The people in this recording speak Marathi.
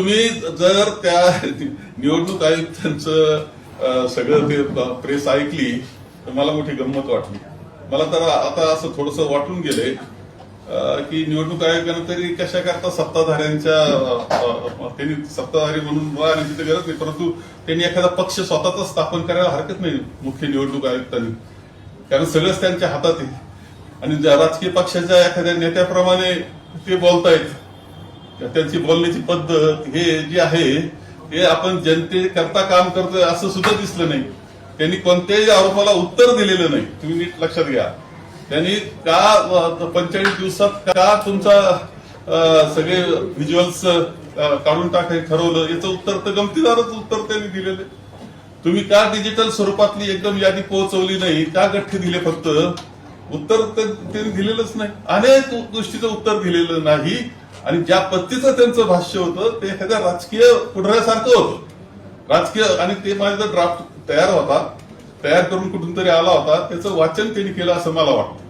तुम्ही जर त्या निवडणूक आयुक्तांचं सगळं ते प्रेस ऐकली तर मला मोठी गंमत वाटली. मला तर आता असं थोडंसं वाटून गेलंय की निवडणूक आयोगानं तरी कशा करता त्यांनी सत्ताधारी म्हणून राहण्याची तर गरज नाही, परंतु त्यांनी एखादा पक्ष स्वतःच स्थापन करायला हरकत नाही मुख्य निवडणूक आयुक्तांनी, कारण सगळंच त्यांच्या हातात आहे. आणि राजकीय पक्षाच्या एखाद्या नेत्याप्रमाणे ते बोलतायत, त्यांची बोलण्याची पद्धत हे जे आहे हे आपण जनतेकरता काम करतोय असं सुद्धा दिसलं नाही. त्यांनी कोणत्याही आरोपाला उत्तर दिलेलं नाही. तुम्ही नीट लक्षात घ्या, त्यांनी का 45 दिवसात का तुमचा सगळे व्हिज्युअल्स काढून टाकाय ठरवलं याचं उत्तर तर गमतीदारच उत्तर त्यांनी दिलेलं. तुम्ही का डिजिटल स्वरूपातली एकदम यादी पोहोचवली नाही, का गठ्ठे दिले, फक्त उत्तर त्यांनी दिलेलंच नाही. अनेक गोष्टीचं उत्तर दिलेलं नाही. आणि ज्या पद्धतीचं त्यांचं भाष्य होतं ते एखाद्या राजकीय पुढाऱ्यासारखं होतं. राजकीय, आणि ते माझा ड्राफ्ट तयार करून कुठून तरी आला होता, त्याचं वाचन त्यांनी केलं असं मला वाटतं.